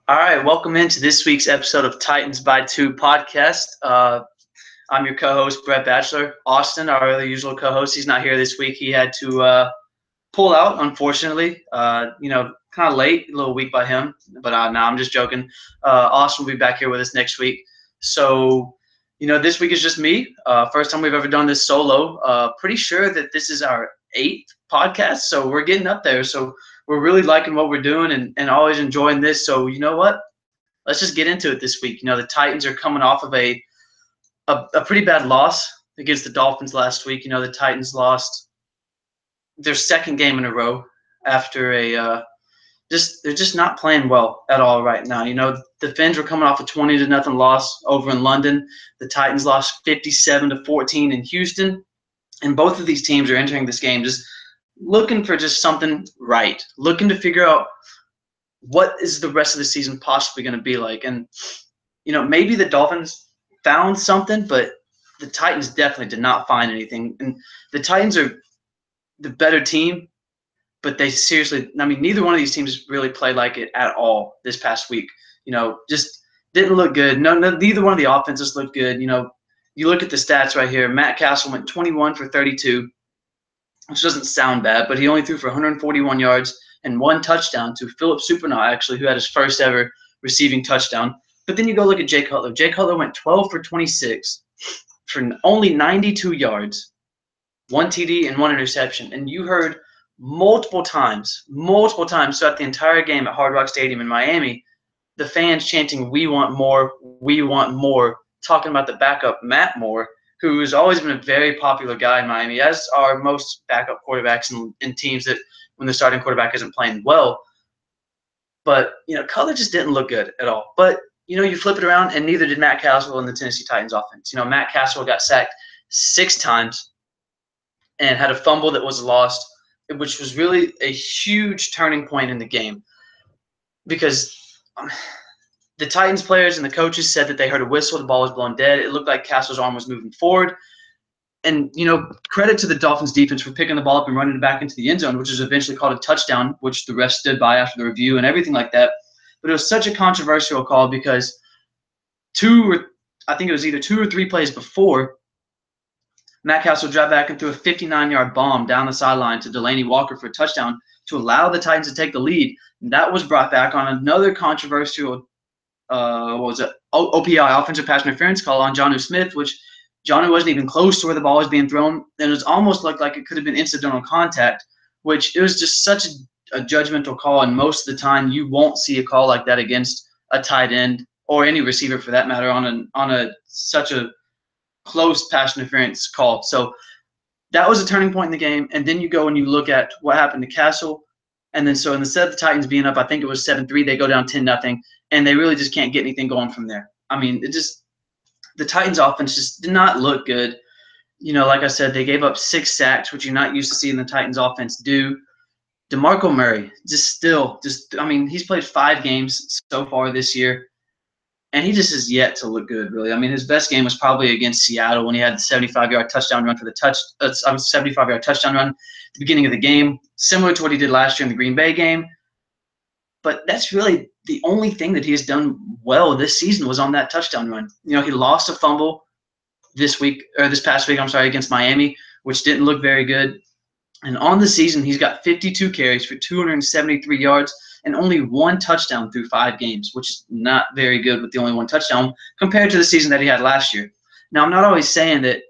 All right, welcome into this week's episode of Titans by Two podcast. I'm your co-host, Brett Batchelor. Austin, our other usual co-host, he's not here this week. He had to pull out, unfortunately. Kind of late, a little weak by him, but no, I'm just joking. Austin will be back here with us next week. So, this week is just me. First time we've ever done this solo. Pretty sure that this is our 8th podcast, so we're getting up there. So we're really liking what we're doing and always enjoying this. So you know what? Let's just get into it this week. The Titans are coming off of a pretty bad loss against the Dolphins last week. The Titans lost their second game in a row after they're just not playing well at all right now. The Fins were coming off a 20-0 loss over in London. The Titans lost 57-14 in Houston, and both of these teams are entering this game just looking for just something right, looking to figure out what is the rest of the season possibly going to be like. And, maybe the Dolphins found something, but the Titans definitely did not find anything. And the Titans are the better team, but they seriously, neither one of these teams really played like it at all this past week. Just didn't look good. Neither one of the offenses looked good. You look at the stats right here. Matt Castle went 21 for 32. Which doesn't sound bad, but he only threw for 141 yards and 1 touchdown to Philip Supernaut, actually, who had his first ever receiving touchdown. But then you go look at Jay Cutler. Jay Cutler went 12 for 26 for only 92 yards, 1 TD and 1 interception. And you heard multiple times throughout the entire game at Hard Rock Stadium in Miami, the fans chanting, "We want more, we want more," talking about the backup, Matt Moore, who has always been a very popular guy in Miami, as are most backup quarterbacks in teams that when the starting quarterback isn't playing well. But, Cutler just didn't look good at all. But, you flip it around, and neither did Matt Castle in the Tennessee Titans offense. Matt Castle got sacked 6 times and had a fumble that was lost, which was really a huge turning point in the game because the Titans players and the coaches said that they heard a whistle, the ball was blown dead. It looked like Castle's arm was moving forward. And, credit to the Dolphins defense for picking the ball up and running it back into the end zone, which was eventually called a touchdown, which the ref stood by after the review and everything like that. But it was such a controversial call because I think it was either 2 or 3 plays before, Matt Castle dropped back and threw a 59-yard bomb down the sideline to Delaney Walker for a touchdown to allow the Titans to take the lead. And that was brought back on another controversial OPI, offensive pass interference call on Jonnu Smith, which Jonnu wasn't even close to where the ball was being thrown, and it was almost looked like it could have been incidental contact, which it was just such a judgmental call, and most of the time you won't see a call like that against a tight end or any receiver for that matter on such a close pass interference call. So that was a turning point in the game, and then you go and you look at what happened to Castle. And then so instead of the Titans being up, I think it was 7-3, they go down 10-0, and they really just can't get anything going from there. The Titans offense just did not look good. Like I said, they gave up 6 sacks, which you're not used to seeing the Titans offense do. DeMarco Murray, he's played 5 games so far this year, and he just has yet to look good, really. His best game was probably against Seattle when he had the 75-yard touchdown run at the beginning of the game, similar to what he did last year in the Green Bay game. But that's really the only thing that he has done well this season was on that touchdown run. He lost a fumble this past week, against Miami, which didn't look very good. And on the season, he's got 52 carries for 273 yards and only 1 touchdown through 5 games, which is not very good with the only 1 touchdown compared to the season that he had last year. Now, I'm not always saying that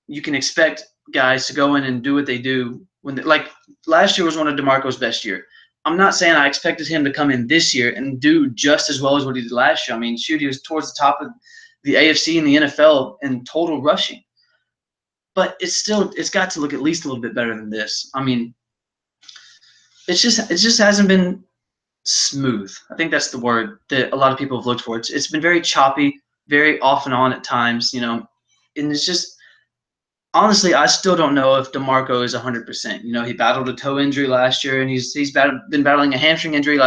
you can expect guys to go in and do what they do like last year was one of DeMarco's best year. I'm not saying I expected him to come in this year and do just as well as what he did last year. He was towards the top of the AFC and the NFL in total rushing. But it's got to look at least a little bit better than this. It just hasn't been smooth. I think that's the word that a lot of people have looked for. It's been very choppy, very off and on at times, and it's just honestly, I still don't know if DeMarco is 100%. He battled a toe injury last year, and he's been battling a hamstring injury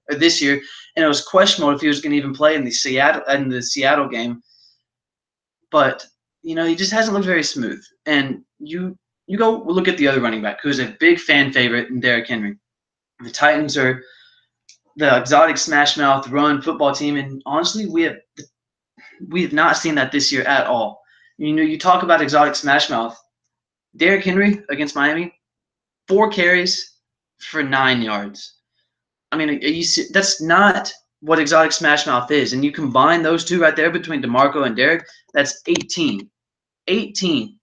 this year, and it was questionable if he was going to even play in the Seattle game. But he just hasn't looked very smooth. And you go look at the other running back, who's a big fan favorite in Derrick Henry. The Titans are the exotic smash mouth run football team, and honestly, we have not seen that this year at all. You know, you talk about exotic smash mouth. Derrick Henry against Miami, 4 carries for 9 yards. I mean, that's not what exotic smash mouth is. And you combine those two right there between DeMarco and Derrick, that's 18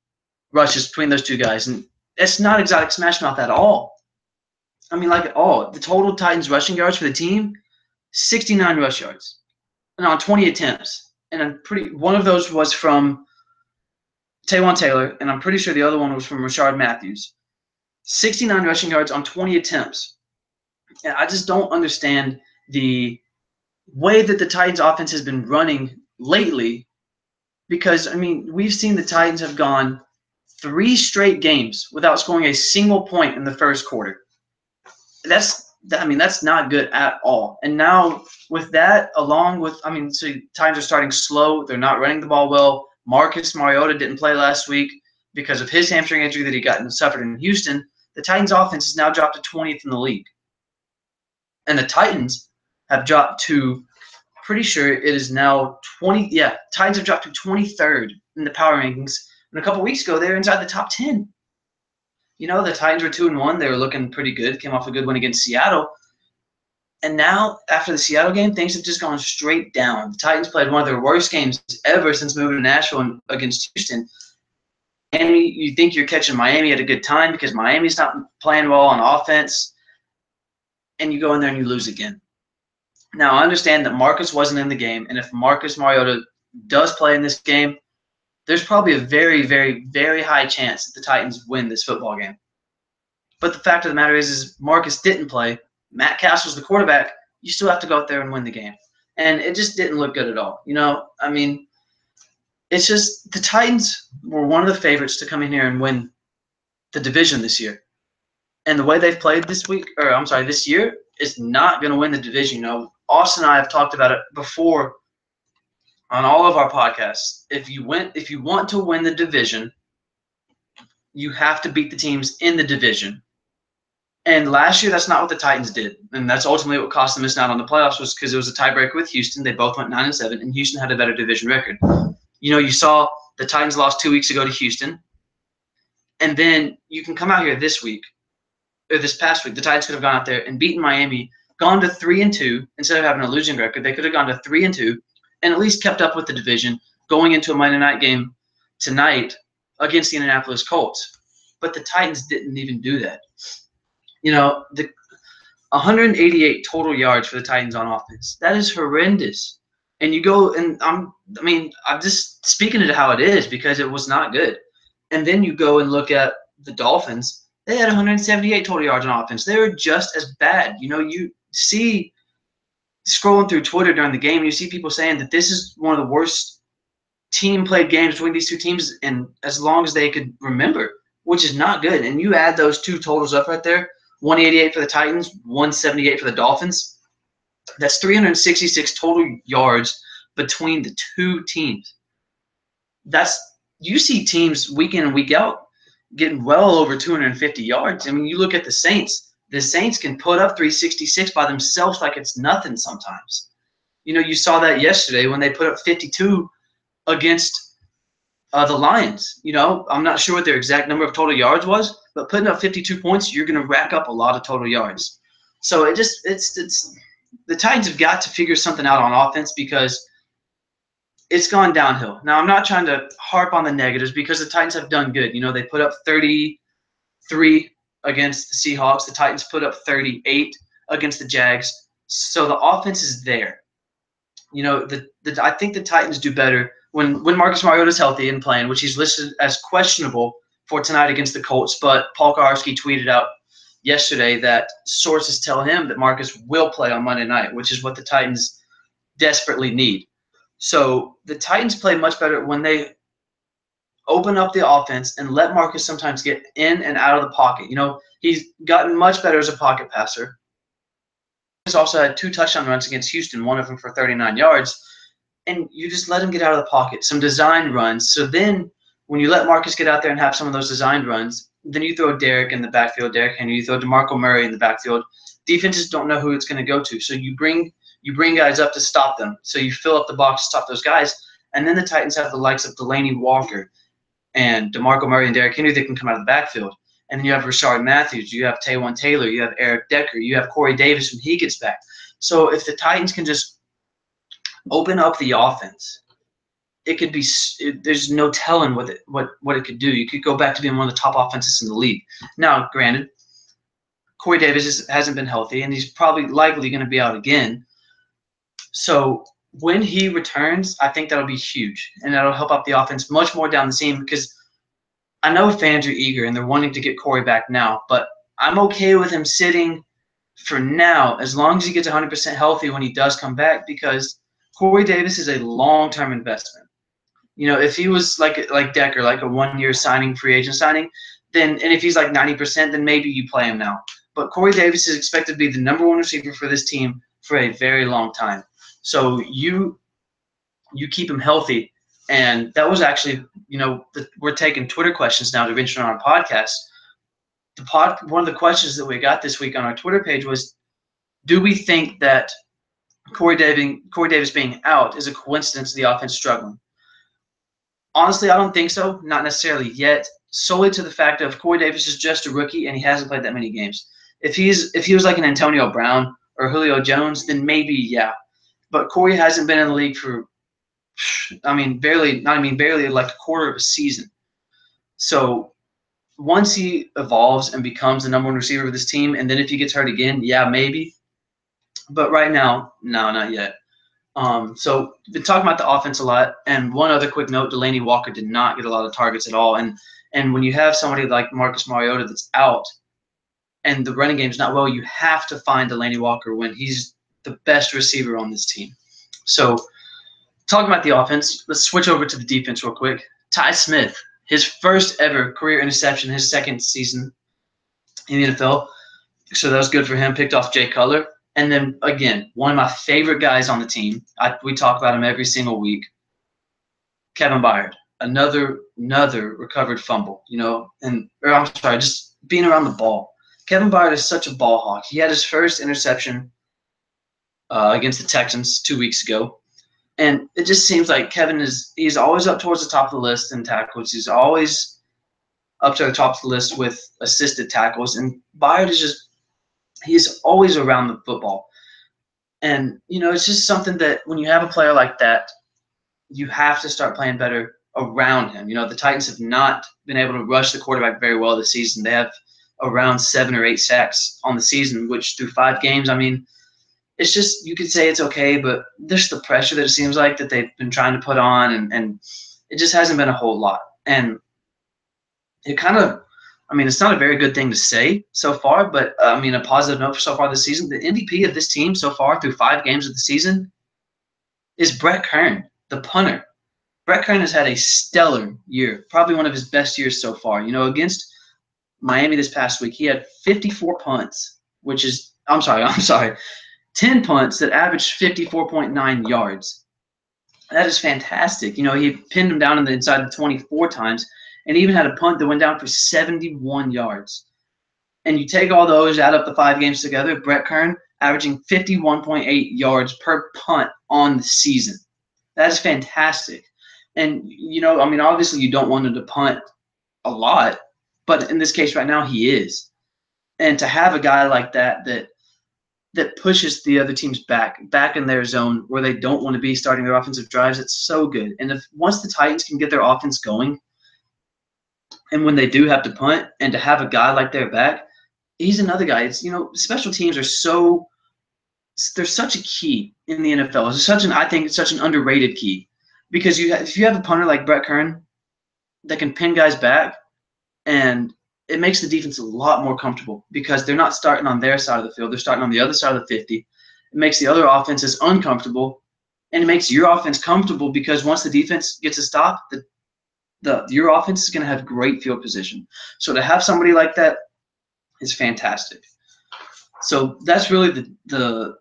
rushes between those two guys. And that's not exotic smash mouth at all. I mean, like at all. The total Titans rushing yards for the team, 69 rush yards. And on 20 attempts. And one of those was from Taywan Taylor, and I'm pretty sure the other one was from Rashard Matthews. 69 rushing yards on 20 attempts. And I just don't understand the way that the Titans offense has been running lately, because, I mean, we've seen the Titans have gone 3 straight games without scoring a single point in the first quarter. That's not good at all. And now with that, along with, so Titans are starting slow. They're not running the ball well. Marcus Mariota didn't play last week because of his hamstring injury that he suffered in Houston. The Titans offense has now dropped to 20th in the league. And the Titans have dropped to, pretty sure it is now 20. Yeah, Titans have dropped to 23rd in the power rankings. And a couple weeks ago, they were inside the top 10. You know, the Titans were 2-1. They were looking pretty good. Came off a good win against Seattle. And now, after the Seattle game, things have just gone straight down. The Titans played one of their worst games ever since moving to Nashville against Houston. And you think you're catching Miami at a good time because Miami's not playing well on offense. And you go in there and you lose again. Now, I understand that Marcus wasn't in the game. And if Marcus Mariota does play in this game, there's probably a very, very, very high chance that the Titans win this football game. But the fact of the matter is Marcus didn't play. Matt Castle's the quarterback. You still have to go out there and win the game. And it just didn't look good at all. You know, I mean, it's just the Titans were one of the favorites to come in here and win the division this year. And the way they've played this year is not going to win the division. You know, Austin and I have talked about it before on all of our podcasts. If you want to win the division, you have to beat the teams in the division. And last year, that's not what the Titans did. And that's ultimately what cost them missing out on the playoffs, was because it was a tiebreaker with Houston. They both went 9-7, and Houston had a better division record. You know, you saw the Titans lost 2 weeks ago to Houston. And then you can come out here this past week, the Titans could have gone out there and beaten Miami, gone to 3-2 instead of having a losing record. They could have gone to 3-2 and at least kept up with the division going into a Monday night game tonight against the Indianapolis Colts. But the Titans didn't even do that. You know, the 188 total yards for the Titans on offense. That is horrendous. And you go and I'm just speaking it how it is because it was not good. And then you go and look at the Dolphins. They had 178 total yards on offense. They were just as bad. You know, you see scrolling through Twitter during the game, and you see people saying that this is one of the worst team-played games between these two teams in as long as they could remember, which is not good. And you add those two totals up right there, 188 for the Titans, 178 for the Dolphins. That's 366 total yards between the two teams. You see teams week in and week out getting well over 250 yards. I mean, you look at the Saints. The Saints can put up 366 by themselves like it's nothing sometimes. You know, you saw that yesterday when they put up 52 against the Lions. You know, I'm not sure what their exact number of total yards was, but putting up 52 points, you're going to rack up a lot of total yards. So it's the Titans have got to figure something out on offense because it's gone downhill. Now, I'm not trying to harp on the negatives because the Titans have done good. You know, they put up 33 against the Seahawks. The Titans put up 38 against the Jags. So the offense is there. You know, I think the Titans do better when Marcus Mariota is healthy and playing, which he's listed as questionable for tonight against the Colts. But Paul Kaharski tweeted out yesterday that sources tell him that Marcus will play on Monday night, which is what the Titans desperately need. So the Titans play much better when they open up the offense and let Marcus sometimes get in and out of the pocket. You know, he's gotten much better as a pocket passer. He's also had 2 touchdown runs against Houston, one of them for 39 yards. And you just let him get out of the pocket, some design runs. So then when you let Marcus get out there and have some of those designed runs, then you throw Derrick in the backfield, Derrick Henry, you throw DeMarco Murray in the backfield. defenses don't know who it's going to go to. So you bring guys up to stop them. So you fill up the box to stop those guys. And then the Titans have the likes of Delaney Walker and DeMarco Murray and Derrick Henry that can come out of the backfield. And then you have Rashard Matthews, you have Taywan Taylor, you have Eric Decker, you have Corey Davis when he gets back. So if the Titans can just open up the offense, it could be – there's no telling what it could do. You could go back to being one of the top offenses in the league. Now, granted, Corey Davis hasn't been healthy, and he's probably likely going to be out again. So when he returns, I think that'll be huge, and that'll help out the offense much more down the seam because I know fans are eager and they're wanting to get Corey back now, but I'm okay with him sitting for now as long as he gets 100% healthy when he does come back because Corey Davis is a long-term investment. You know, if he was like Decker, like a one-year signing, free agent signing, then and if he's like 90%, then maybe you play him now. But Corey Davis is expected to be the number one receiver for this team for a very long time. So you keep him healthy. And that was actually, you know, we're taking Twitter questions now to venture on our podcast. One of the questions that we got this week on our Twitter page was, do we think that Corey Davis being out is a coincidence of the offense struggling? Honestly, I don't think so. Not necessarily yet. Solely to the fact of Corey Davis is just a rookie and he hasn't played that many games. If he was like an Antonio Brown or Julio Jones, then maybe yeah. But Corey hasn't been in the league for, barely like a quarter of a season. So once he evolves and becomes the number one receiver of this team, and then if he gets hurt again, yeah, maybe. But right now, no, not yet. So we've been talking about the offense a lot. And one other quick note, Delaney Walker did not get a lot of targets at all. And when you have somebody like Marcus Mariota that's out and the running game's not well, you have to find Delaney Walker when he's the best receiver on this team. So talking about the offense, let's switch over to the defense real quick. Ty Smith, his first ever career interception, his second season in the NFL. So that was good for him. Picked off Jay Cutler. And then, again, one of my favorite guys on the team. We talk about him every single week. Kevin Byard. Another recovered fumble, just being around the ball. Kevin Byard is such a ball hawk. He had his first interception against the Texans 2 weeks ago. And it just seems like he's always up towards the top of the list in tackles. He's always up to the top of the list with assisted tackles. And Byard he's always around the football. And, it's just something that when you have a player like that, you have to start playing better around him. The Titans have not been able to rush the quarterback very well this season. They have around 7 or 8 sacks on the season, which through 5 games, it's just, you could say it's okay, but there's the pressure that it seems like that they've been trying to put on, and it just hasn't been a whole lot. And it kind of, it's not a very good thing to say so far, but a positive note so far this season. The MVP of this team so far through 5 games of the season is Brett Kern, the punter. Brett Kern has had a stellar year, probably one of his best years so far. Against Miami this past week, he had 54 punts, which is, 10 punts that averaged 54.9 yards. That is fantastic. He pinned him down inside the 24 times, and even had a punt that went down for 71 yards. And you take all those, add up the 5 games together, Brett Kern averaging 51.8 yards per punt on the season. That is fantastic. And, obviously you don't want him to punt a lot, but in this case right now he is. And to have a guy like that pushes the other teams back in their zone where they don't want to be starting their offensive drives, it's so good. And once the Titans can get their offense going, and when they do have to punt, and to have a guy like their back, he's another guy. It's, special teams are they're such a key in the NFL. I think it's such an underrated key, because if you have a punter like Brett Kern that can pin guys back, and it makes the defense a lot more comfortable because they're not starting on their side of the field. They're starting on the other side of the 50. It makes the other offenses uncomfortable, and it makes your offense comfortable because once the defense gets a stop, your offense is going to have great field position. So to have somebody like that is fantastic. So that's really the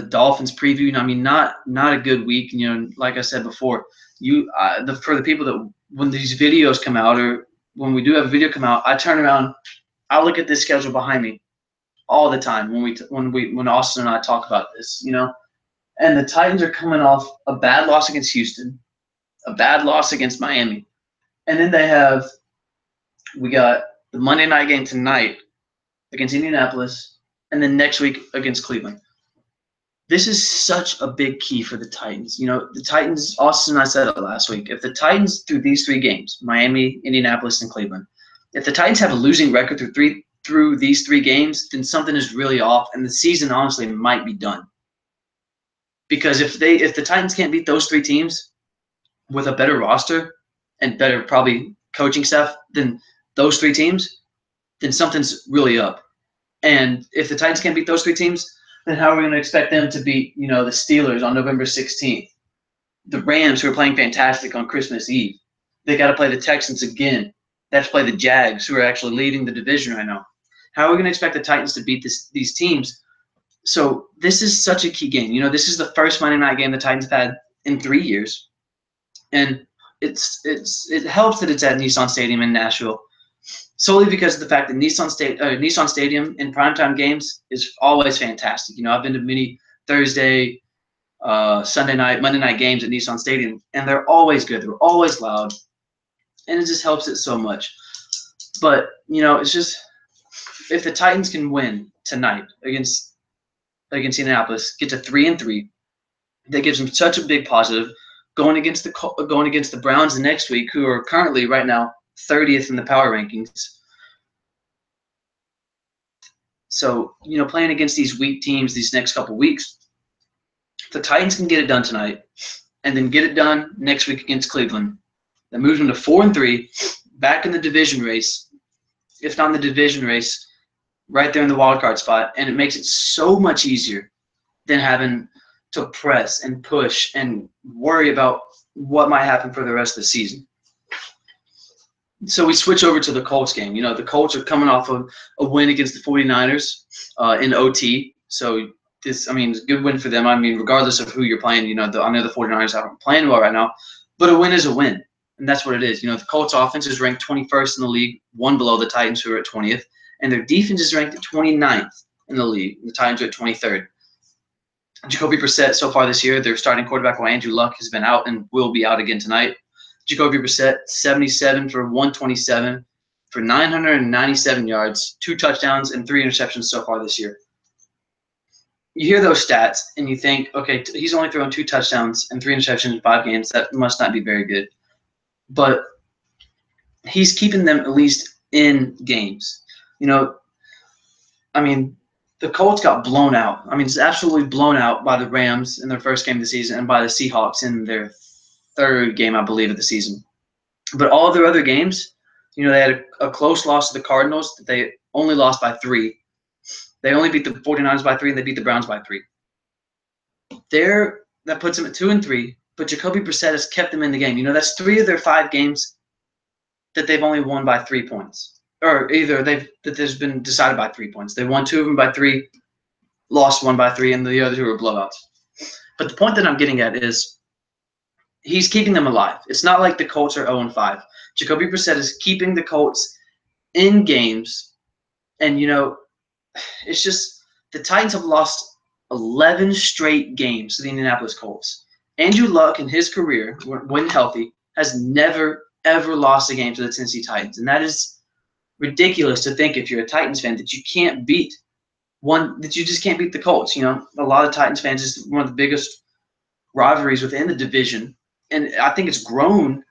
Dolphins preview. Not a good week. Like I said before, for the people that when these videos come out, or when we do have a video come out, I turn around, I look at this schedule behind me, all the time when Austin and I talk about this, you know. And the Titans are coming off a bad loss against Houston, a bad loss against Miami, and then we got the Monday night game tonight against Indianapolis, and then next week against Cleveland. This is such a big key for the Titans. You know, the Titans, Austin and I said it last week, if the Titans through these 3 games, Miami, Indianapolis, and Cleveland, if the Titans have a losing record through these 3 games, then something is really off, and the season honestly might be done. Because if the Titans can't beat those 3 teams with a better roster and better probably coaching staff than those 3 teams, then something's really up. And if the Titans can't beat those 3 teams, then how are we going to expect them to beat, you know, the Steelers on November 16th? The Rams, who are playing fantastic on Christmas Eve. They got to play the Texans again. They have to play the Jags, who are actually leading the division right now. How are we going to expect the Titans to beat these teams? So this is such a key game. You know, this is the first Monday night game the Titans have had in 3 years. And it helps that it's at Nissan Stadium in Nashville, solely because of the fact that Nissan Stadium in primetime games is always fantastic. You know, I've been to many Thursday, Sunday night, Monday night games at Nissan Stadium, and they're always good. They're always loud, and it just helps it so much. But, you know, it's just if the Titans can win tonight against Indianapolis, get to 3-3, that gives them such a big positive going against the Browns the next week, who are currently right now 30th in the power rankings. So, you know, playing against these weak teams these next couple weeks, if the Titans can get it done tonight and then get it done next week against Cleveland, that moves them to 4-3, back in the division race, if not in the division race, right there in the wild card spot, and it makes it so much easier than having to press and push and worry about what might happen for the rest of the season. So we switch over to the Colts game. You know, the Colts are coming off of a win against the 49ers in OT. So it's a good win for them. I mean, regardless of who you're playing, you know, I know the 49ers aren't playing well right now, but a win is a win, and that's what it is. You know, the Colts offense is ranked 21st in the league, one below the Titans, who are at 20th, and their defense is ranked at 29th in the league. The Titans are at 23rd. Jacoby Brissett so far this year, their starting quarterback, while Andrew Luck has been out and will be out again tonight. Jacoby Brissett, 77 for 127 for 997 yards, 2 touchdowns, and 3 interceptions so far this year. You hear those stats, and you think, okay, he's only thrown 2 touchdowns and 3 interceptions in 5 games. That must not be very good. But he's keeping them at least in games. You know, the Colts got blown out. It's absolutely blown out by the Rams in their first game of the season and by the Seahawks in their third game, I believe, of the season. But all of their other games, you know, they had a close loss to the Cardinals that they only lost by 3. They only beat the 49ers by 3, and they beat the Browns by 3. That puts them at 2-3, but Jacoby Brissett has kept them in the game. You know, that's 3 of their 5 games that they've only won by 3 points. Or that there's been decided by 3 points. They won 2 of them by 3, lost 1 by 3, and the other 2 were blowouts. But the point that I'm getting at is he's keeping them alive. It's not like the Colts are 0-5. Jacoby Brissett is keeping the Colts in games. And, you know, it's just the Titans have lost 11 straight games to the Indianapolis Colts. Andrew Luck in his career, when healthy, has never, ever lost a game to the Tennessee Titans. And that is ridiculous to think, if you're a Titans fan, that you just can't beat the Colts. You know, a lot of Titans fans, is one of the biggest rivalries within the division. And I think it's grown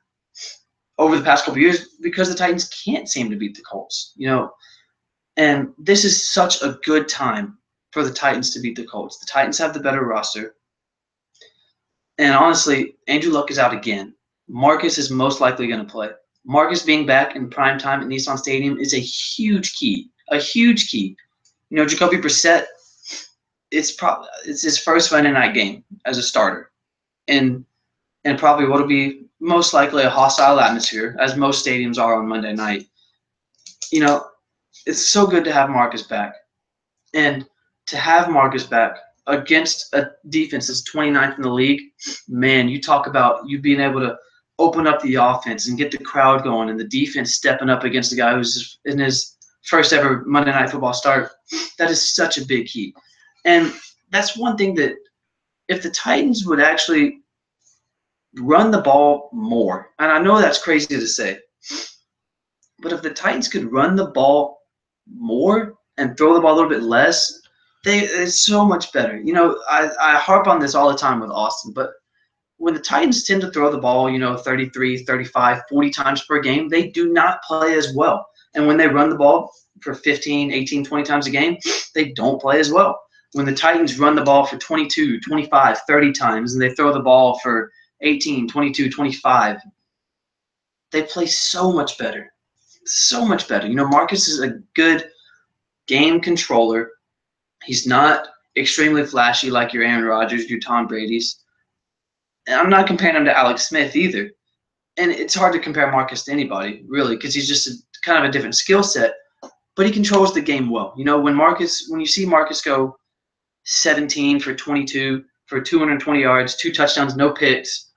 over the past couple of years because the Titans can't seem to beat the Colts, you know. And this is such a good time for the Titans to beat the Colts. The Titans have the better roster. And honestly, Andrew Luck is out again. Marcus is most likely going to play. Marcus being back in prime time at Nissan Stadium is a huge key. A huge key. You know, Jacoby Brissett, it's his first Monday night game as a starter. And probably what'll be most likely a hostile atmosphere, as most stadiums are on Monday night. You know, it's so good to have Marcus back. And to have Marcus back against a defense that's 29th in the league, man, you talk about you being able to open up the offense and get the crowd going, and the defense stepping up against a guy who's in his first ever Monday Night Football start. That is such a big key. And that's one thing that if the Titans would actually run the ball more, and I know that's crazy to say, but if the Titans could run the ball more and throw the ball a little bit less, it's so much better. You know, I harp on this all the time with Austin, but when the Titans tend to throw the ball, 33, 35, 40 times per game, they do not play as well. And when they run the ball for 15, 18, 20 times a game, they don't play as well. When the Titans run the ball for 22, 25, 30 times, and they throw the ball for 18, 22, 25, they play so much better. So much better. Marcus is a good game controller. He's not extremely flashy like your Aaron Rodgers, your Tom Brady's. And I'm not comparing him to Alex Smith either. And it's hard to compare Marcus to anybody, really, because he's just kind of a different skill set. But he controls the game well. When you see Marcus go 17 for 22 for 220 yards, 2 touchdowns, no picks,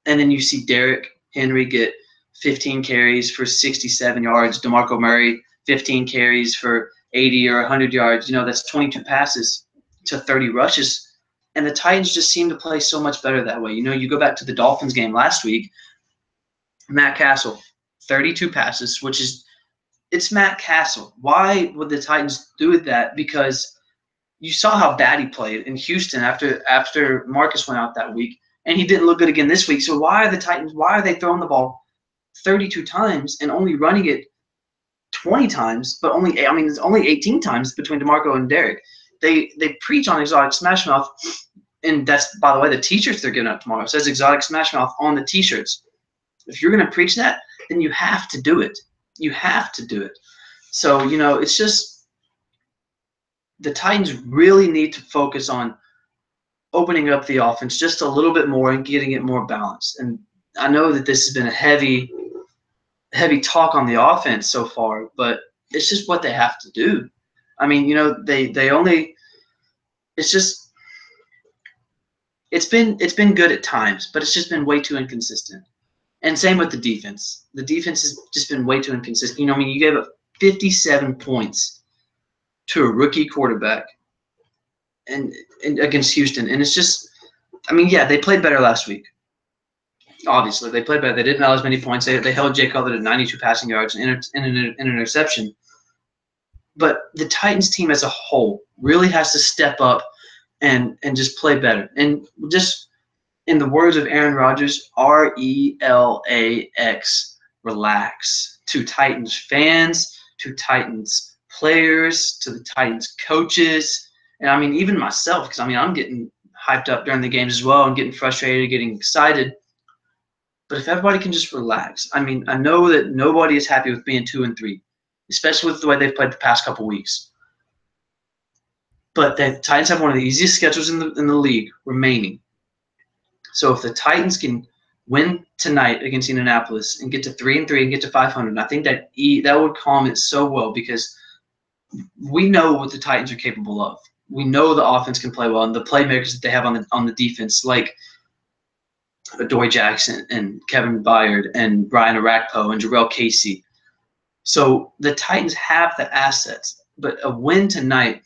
and then you see Derrick Henry get 15 carries for 67 yards, DeMarco Murray 15 carries for 80 or 100 yards, that's 22 passes to 30 rushes. And the Titans just seem to play so much better that way. You go back to the Dolphins game last week, Matt Castle, 32 passes, it's Matt Castle. Why would the Titans do that? Because you saw how bad he played in Houston after Marcus went out that week, and he didn't look good again this week. So why are they throwing the ball 32 times and only running it 20 times, but it's only 18 times between DeMarco and Derrick. They preach on exotic smash mouth, and that's, by the way, the t-shirts they're giving out tomorrow. It says exotic smash mouth on the t-shirts. If you're going to preach that, then you have to do it. You have to do it. So, it's just the Titans really need to focus on opening up the offense just a little bit more and getting it more balanced. And I know that this has been a heavy talk on the offense so far, but it's just what they have to do. It's been good at times, but it's just been way too inconsistent. And same with the defense. The defense has just been way too inconsistent. You gave up 57 points to a rookie quarterback and against Houston. And it's just, they played better last week. Obviously, they played better. They didn't allow as many points. They held Jay Cutler to 92 passing yards and an interception. But the Titans team as a whole really has to step up and just play better. And just in the words of Aaron Rodgers, RELAX, relax. To Titans fans, to Titans players, to the Titans coaches, and even myself, because I'm getting hyped up during the games as well and getting frustrated, getting excited. But if everybody can just relax, I know that nobody is happy with being 2-3, especially with the way they've played the past couple weeks. But the Titans have one of the easiest schedules in the league remaining. So if the Titans can win tonight against Indianapolis and get to 3-3 and get to 500, I think that would calm it so well, because we know what the Titans are capable of. We know the offense can play well, and the playmakers that they have on the defense, like Adoree Jackson and Kevin Byard and Brian Orakpo and Jarrell Casey. So the Titans have the assets, but a win tonight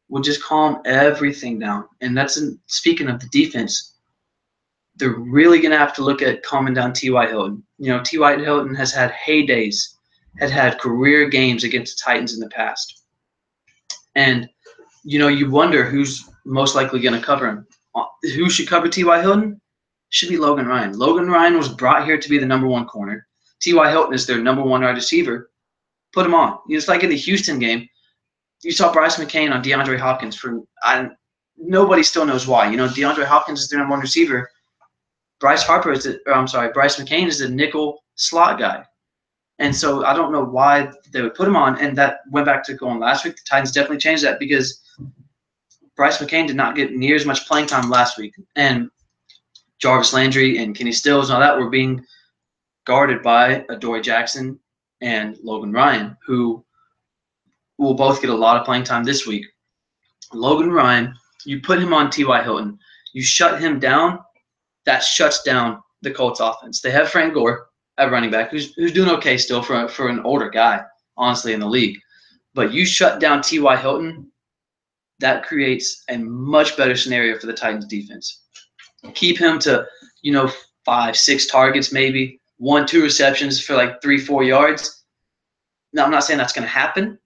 will just calm everything down. And speaking of the defense, they're really going to have to look at calming down T.Y. Hilton. T.Y. Hilton has had heydays, had career games against the Titans in the past. And, you wonder who's most likely going to cover him. Who should cover T.Y. Hilton? Should be Logan Ryan. Logan Ryan was brought here to be the number 1 corner. T.Y. Hilton is their number 1 wide receiver. Put him on. It's like in the Houston game, you saw Bryce McCain on DeAndre Hopkins. Nobody still knows why. DeAndre Hopkins is their number 1 receiver. Bryce McCain is the nickel slot guy. And so I don't know why they would put him on. And that went back to going last week. The Titans definitely changed that because Bryce McCain did not get near as much playing time last week. And Jarvis Landry and Kenny Stills and all that were being guarded by Adoree Jackson and Logan Ryan, who will both get a lot of playing time this week. Logan Ryan, you put him on T.Y. Hilton. You shut him down, that shuts down the Colts offense. They have Frank Gore at running back, who's doing okay still for an older guy, honestly, in the league. But you shut down T.Y. Hilton, that creates a much better scenario for the Titans defense. Keep him to, 5, 6 targets, maybe 1, 2 receptions for like 3, 4 yards. Now, I'm not saying that's going to happen,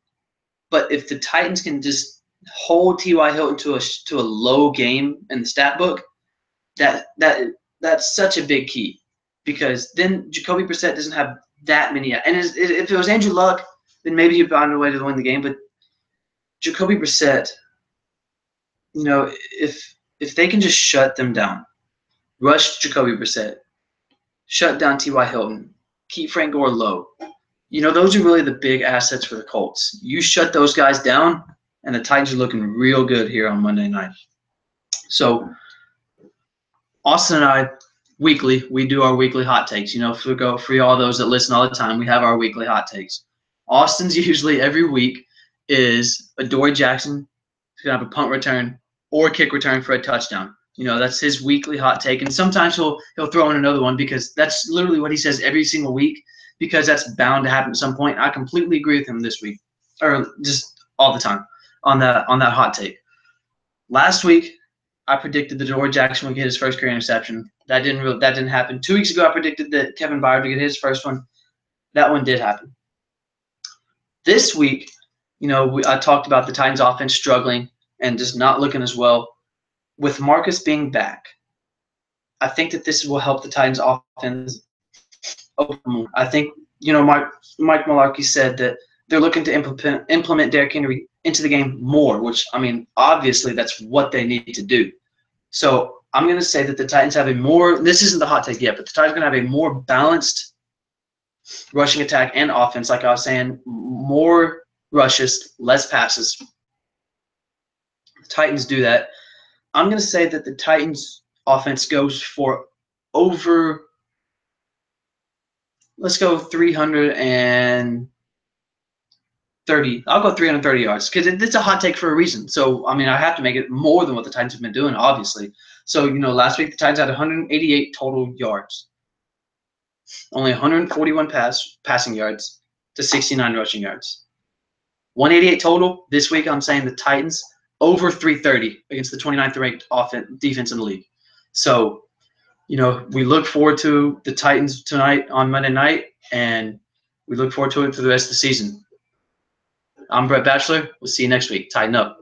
but if the Titans can just hold T.Y. Hilton to a low game in the stat book, that's such a big key, because then Jacoby Brissett doesn't have that many. And if it was Andrew Luck, then maybe you found a way to win the game. But Jacoby Brissett, if they can just shut them down, rush Jacoby Brissett, shut down T.Y. Hilton, keep Frank Gore low. Those are really the big assets for the Colts. You shut those guys down, and the Titans are looking real good here on Monday night. So Austin and I, weekly, we do our weekly hot takes. For all those that listen all the time, we have our weekly hot takes. Austin's usually every week is Adoree Jackson is going to have a punt return or a kick return for a touchdown. That's his weekly hot take. And sometimes he'll throw in another one, because that's literally what he says every single week, because that's bound to happen at some point. I completely agree with him this week, or just all the time on that hot take. Last week, I predicted that Adoree Jackson would get his first career interception. That didn't happen. 2 weeks ago, I predicted that Kevin Byard would get his first one. That one did happen. This week, I talked about the Titans offense struggling and just not looking as well. With Marcus being back, I think that this will help the Titans offense open more. I think, Mike Mularkey said that they're looking to implement Derrick Henry into the game more, which, obviously that's what they need to do. So I'm going to say that the Titans have this isn't the hot take yet, but the Titans are going to have a more balanced rushing attack and offense. Like I was saying, more rushes, less passes. The Titans do that. I'm going to say that the Titans offense goes for over, let's go 330. I'll go 330 yards, because it's a hot take for a reason. So, I have to make it more than what the Titans have been doing, obviously. So, last week the Titans had 188 total yards. Only 141 passing yards to 69 rushing yards. 188 total. This week I'm saying the Titans over 330 against the 29th ranked defense in the league. So, we look forward to the Titans tonight on Monday night, and we look forward to it for the rest of the season. I'm Brett Batchelor. We'll see you next week. Tighten up.